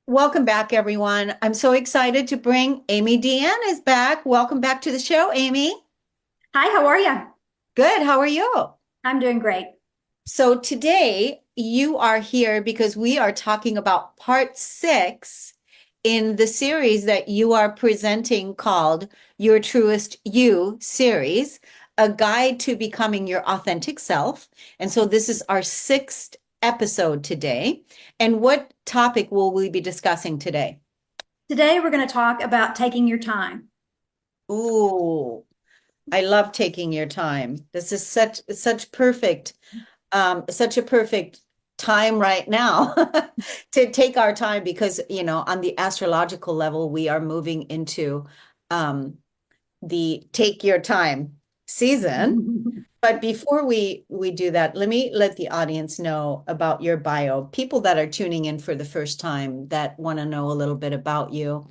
Welcome back, everyone. I'm so excited to bring Amy Deanne is back. Welcome back to the show, Amy. Hi, how are you? Good. How are you? I'm doing great. So today you are here because we are talking about part six in the series that you are presenting called Your Truest You series, a guide to becoming your authentic self. And so this is our sixth episode today. And what topic will we be discussing today? Today, we're going to talk about taking your time. Ooh, I love taking your time. This is such a perfect time right now to take our time because, on the astrological level, we are moving into um the take your time season. But before we do that, let me let the audience know about your bio. People that are tuning in for the first time that want to know a little bit about you.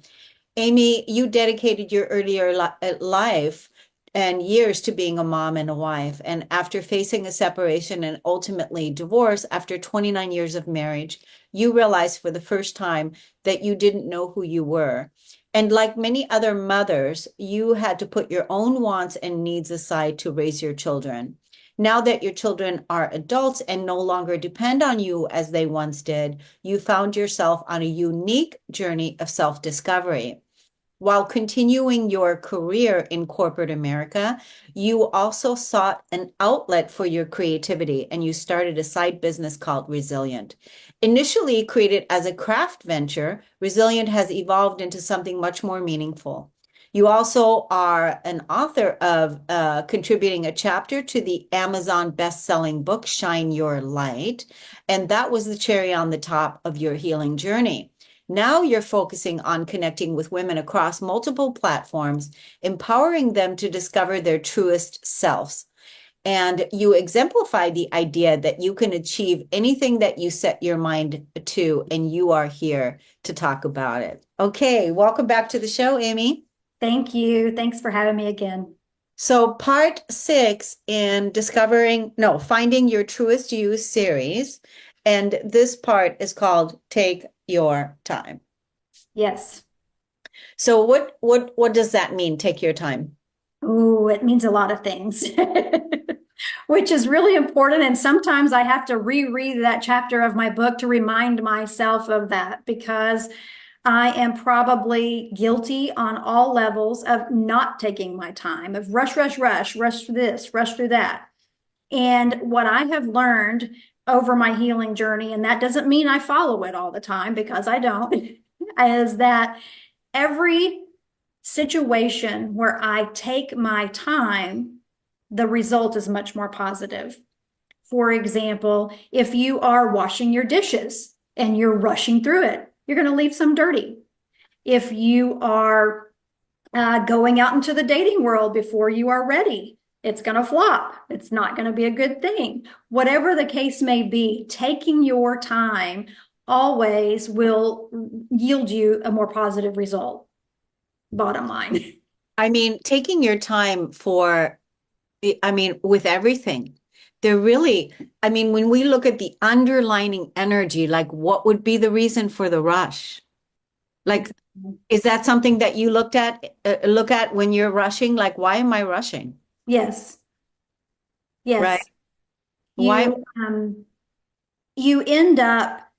Amy, you dedicated your earlier life and years to being a mom and a wife. And after facing a separation and ultimately divorce after 29 years of marriage, you realized for the first time that you didn't know who you were. And like many other mothers, you had to put your own wants and needs aside to raise your children. Now that your children are adults and no longer depend on you as they once did, you found yourself on a unique journey of self discovery. While continuing your career in corporate America, you also sought an outlet for your creativity and you started a side business called Resilient. Initially created as a craft venture, Resilient has evolved into something much more meaningful. You also are an author of contributing a chapter to the Amazon best-selling book, Shine Your Light. And that was the cherry on the top of your healing journey. Now you're focusing on connecting with women across multiple platforms, empowering them to discover their truest selves. And you exemplify the idea that you can achieve anything that you set your mind to, and you are here to talk about it. Okay, welcome back to the show, Amy. Thank you. Thanks for having me again. So, part six in no, Finding Your Truest You series. And this part is called Take Your Time. Yes. So what does that mean? Take your time. Ooh, it means a lot of things, which is really important. And sometimes I have to reread that chapter of my book to remind myself of that because I am probably guilty on all levels of not taking my time, of rush, rush, rush, rush through this, rush through that. And what I have learned over my healing journey, and that doesn't mean I follow it all the time because I don't, is that every situation where I take my time, the result is much more positive. For example, if you are washing your dishes and you're rushing through it, you're going to leave some dirty. If you are going out into the dating world before you are ready, it's going to flop. It's not going to be a good thing. Whatever the case may be, taking your time always will yield you a more positive result, bottom line. I mean, taking your time with everything. They're really, when we look at the underlining energy, like what would be the reason for the rush? Like, is that something that you look at when you're rushing? Like, why am I rushing? Yes, Right? yes. Why? You end up,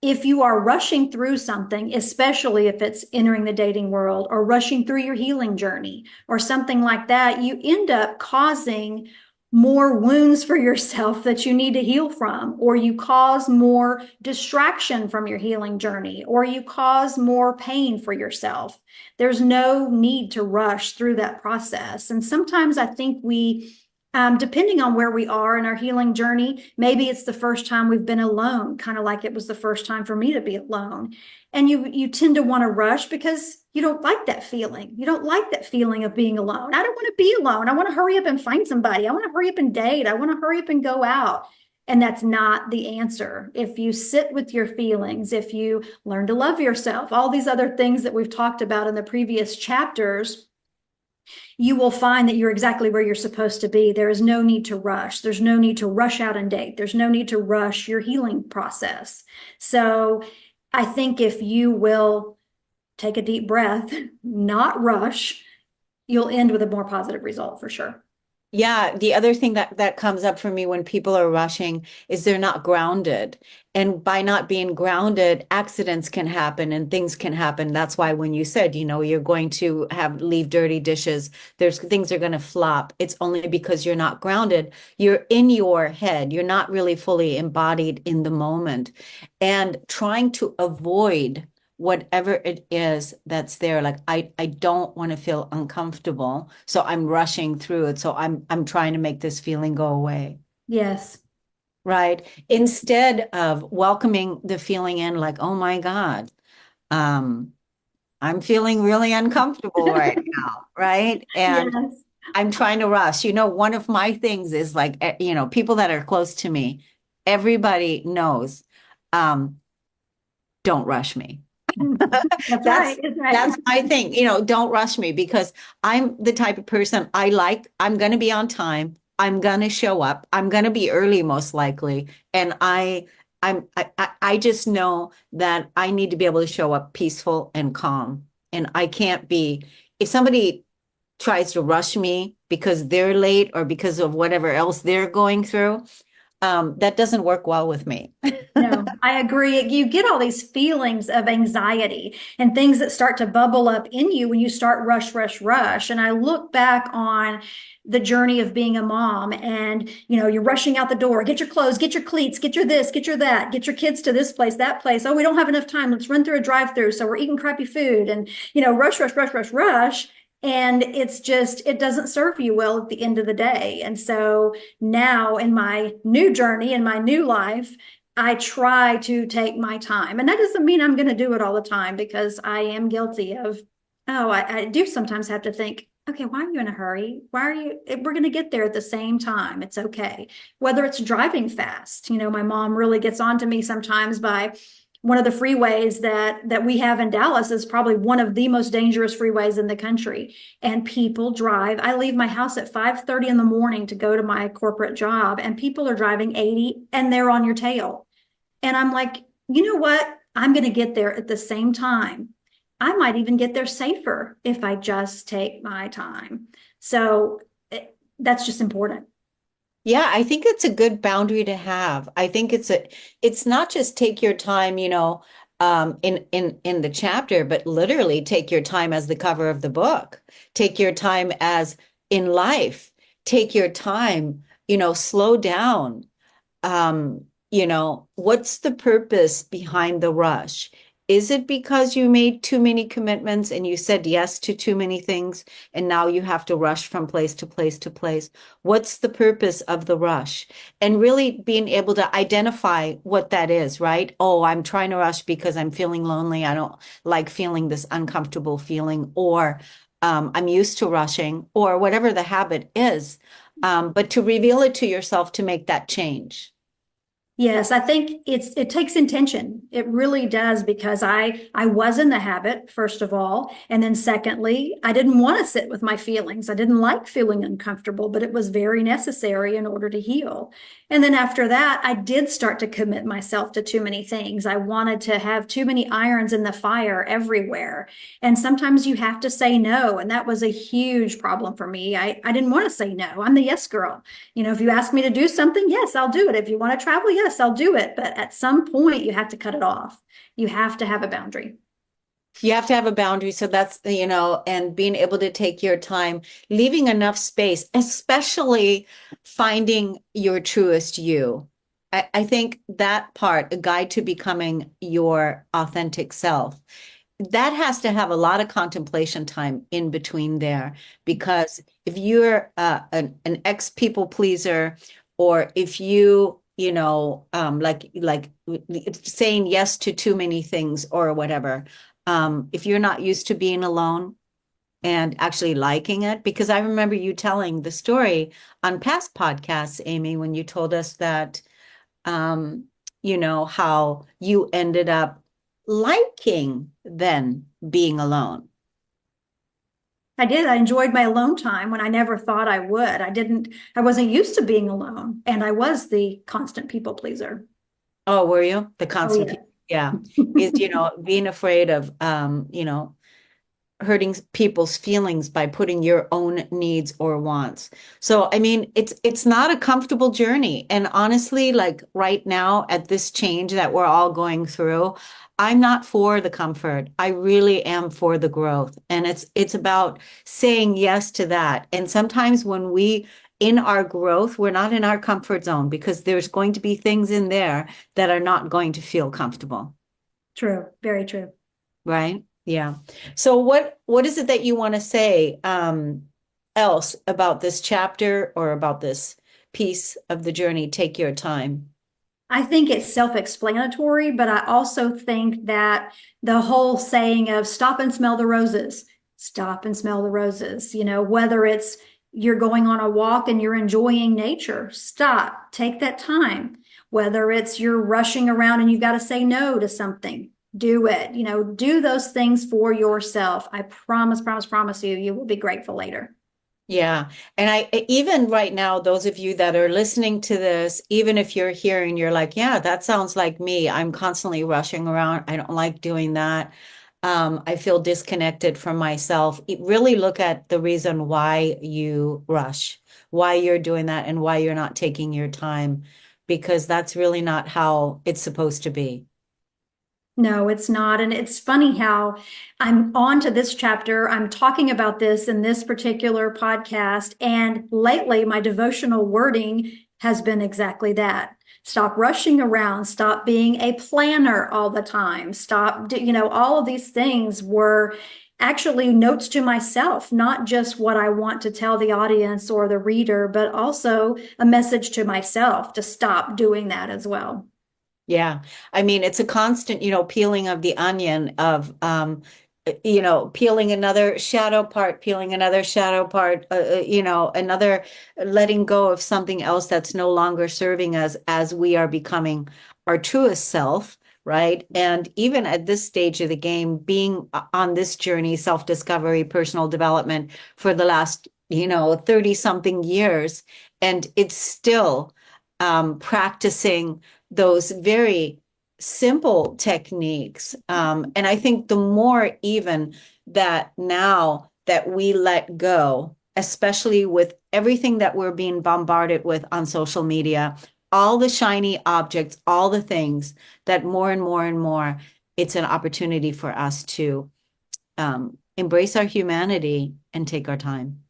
if you are rushing through something, especially if it's entering the dating world or rushing through your healing journey or something like that, you end up causing more wounds for yourself that you need to heal from, or you cause more distraction from your healing journey, or you cause more pain for yourself. There's no need to rush through that process. And sometimes I think depending on where we are in our healing journey, maybe it's the first time we've been alone, kind of like it was the first time for me to be alone. And you tend to want to rush because you don't like that feeling. You don't like that feeling of being alone. I don't want to be alone. I want to hurry up and find somebody. I want to hurry up and date. I want to hurry up and go out. And that's not the answer. If you sit with your feelings, if you learn to love yourself, all these other things that we've talked about in the previous chapters, you will find that you're exactly where you're supposed to be. There is no need to rush. There's no need to rush out and date. There's no need to rush your healing process. So I think if you will take a deep breath, not rush, you'll end with a more positive result for sure. Yeah, the other thing that comes up for me when people are rushing is they're not grounded. And by not being grounded, accidents can happen and things can happen. That's why when you said, you're going to have leave dirty dishes, there's things are going to flop. It's only because you're not grounded. You're in your head. You're not really fully embodied in the moment. And trying to avoid whatever it is that's there, like I don't want to feel uncomfortable, so I'm rushing through it, so I'm trying to make this feeling go away, Yes. right, instead of welcoming the feeling in, like, oh my God, um I'm feeling really uncomfortable right now, right, and Yes. I'm trying to rush. One of my things is like, people that are close to me, everybody knows, um don't rush me. That's right. That's That's right. that's my thing. Don't rush me, because I'm the type of person, I'm going to be on time. I'm going to show up. I'm going to be early most likely. And I just know that I need to be able to show up peaceful and calm. And I can't be, if somebody tries to rush me because they're late or because of whatever else they're going through, that doesn't work well with me. No, I agree. You get all these feelings of anxiety and things that start to bubble up in you when you start rush, rush, rush. And I look back on the journey of being a mom and, you're rushing out the door, get your clothes, get your cleats, get your this, get your that, get your kids to this place, that place. Oh, we don't have enough time. Let's run through a drive-through. So we're eating crappy food and, rush, rush, rush, rush, rush. And it's just, it doesn't serve you well at the end of the day. And so now in my new journey, in my new life, I try to take my time. And that doesn't mean I'm going to do it all the time because I am guilty of, oh, I do sometimes have to think, okay, why are you in a hurry? Why are you? We're going to get there at the same time. It's okay. Whether it's driving fast, my mom really gets on to me sometimes by one of the freeways that we have in Dallas is probably one of the most dangerous freeways in the country. And people drive. I leave my house at 5:30 in the morning to go to my corporate job, and people are driving 80 and they're on your tail. And I'm like, you know what? I'm going to get there at the same time. I might even get there safer if I just take my time. So that's just important. Yeah, I think it's a good boundary to have. I think it's not just take your time, in the chapter, but literally take your time as the cover of the book. Take your time as in life. Take your time, slow down. What's the purpose behind the rush? Is it because you made too many commitments and you said yes to too many things, and now you have to rush from place to place to place? What's the purpose of the rush? And really being able to identify what that is, right? Oh, I'm trying to rush because I'm feeling lonely. I don't like feeling this uncomfortable feeling, or I'm used to rushing, or whatever the habit is. But to reveal it to yourself to make that change. Yes, I think it takes intention. It really does because I was in the habit, first of all, and then secondly, I didn't want to sit with my feelings. I didn't like feeling uncomfortable, but it was very necessary in order to heal. And then after that, I did start to commit myself to too many things. I wanted to have too many irons in the fire everywhere. And sometimes you have to say no, and that was a huge problem for me. I didn't want to say no. I'm the yes girl. If you ask me to do something, yes, I'll do it. If you want to travel, yes, I'll do it. But at some point, you have to cut it off. You have to have a boundary. You have to have a boundary. So that's, and being able to take your time, leaving enough space, especially finding your truest you. I think that part, a guide to becoming your authentic self, that has to have a lot of contemplation time in between there. Because if you're an ex people pleaser, or if like saying yes to too many things or whatever, if you're not used to being alone and actually liking it, because I remember you telling the story on past podcasts, Amy, when you told us that, how you ended up liking then being alone. I did. I enjoyed my alone time when I never thought I would. I wasn't used to being alone, and I was the constant people pleaser. Oh, were you the Oh, constant yeah. people? Yeah. Is, being afraid of, hurting people's feelings by putting your own needs or wants. So, I mean, it's not a comfortable journey. And honestly, like right now at this change that we're all going through, I'm not for the comfort. I really am for the growth. And it's about saying yes to that. And sometimes when we in our growth, we're not in our comfort zone because there's going to be things in there that are not going to feel comfortable. True, very true. Right? Yeah. So what is it that you want to say else about this chapter or about this piece of the journey? Take your time. I think it's self-explanatory, but I also think that the whole saying of stop and smell the roses, stop and smell the roses, whether it's you're going on a walk and you're enjoying nature, stop, take that time. Whether it's you're rushing around and you've got to say no to something, do it. Do those things for yourself. I promise, promise, promise you, you will be grateful later. Yeah. And even right now, those of you that are listening to this, even if you're here and you're like, yeah, that sounds like me. I'm constantly rushing around. I don't like doing that. I feel disconnected from myself. Really look at the reason why you rush, why you're doing that, and why you're not taking your time, because that's really not how it's supposed to be. No, it's not. And it's funny how I'm on to this chapter. I'm talking about this in this particular podcast. And lately, my devotional wording has been exactly that. Stop rushing around. Stop being a planner all the time. Stop, all of these things were actually notes to myself, not just what I want to tell the audience or the reader, but also a message to myself to stop doing that as well. Yeah. I mean, it's a constant, peeling of the onion of, peeling another shadow part, peeling another shadow part, another letting go of something else that's no longer serving us as we are becoming our truest self, right? And even at this stage of the game, being on this journey, self-discovery, personal development for the last, 30 something years, and it's still practicing those very simple techniques. And I think the more even that now that we let go, especially with everything that we're being bombarded with on social media, all the shiny objects, all the things that more and more and more, it's an opportunity for us to embrace our humanity and take our time.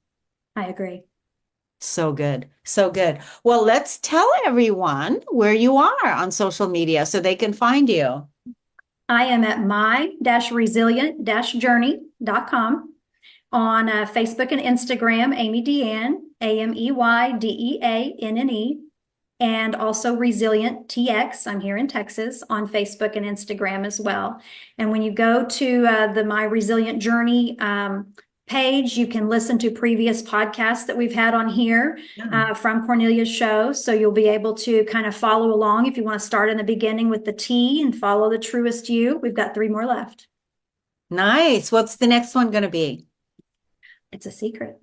I agree. So good. So good. Well, let's tell everyone where you are on social media so they can find you. I am at my-resilient-journey.com on Facebook and Instagram, Amy Deanne, AmeyDeanne, and also Resilient TX. I'm here in Texas on Facebook and Instagram as well. And when you go to the My Resilient Journey page, you can listen to previous podcasts that we've had on here Yeah. from Cornelia's show. So you'll be able to kind of follow along if you want to start in the beginning with the T and follow the truest you. We've got 3 more left. Nice. What's the next one going to be? It's a secret.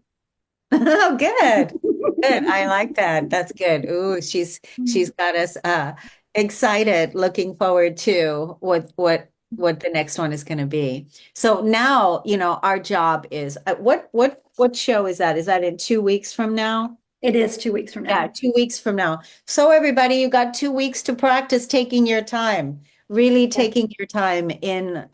Oh, good. Good. I like that. That's good. Ooh, she's got us excited, looking forward to what the next one is going to be. So now, our job is what show is that? Is that in 2 weeks from now? It is 2 weeks from Yeah, now. 2 weeks from now. So everybody, you got 2 weeks to practice taking your time, really Yeah. taking your time in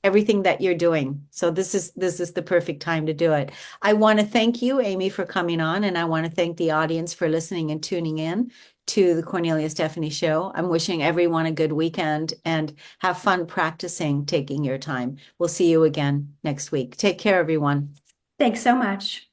everything that you're doing. So this is the perfect time to do it. I want to thank you, Amy, for coming on, and I want to thank the audience for listening and tuning in to the Cornelia Stephanie Show. I'm wishing everyone a good weekend and have fun practicing taking your time. We'll see you again next week. Take care, everyone. Thanks so much.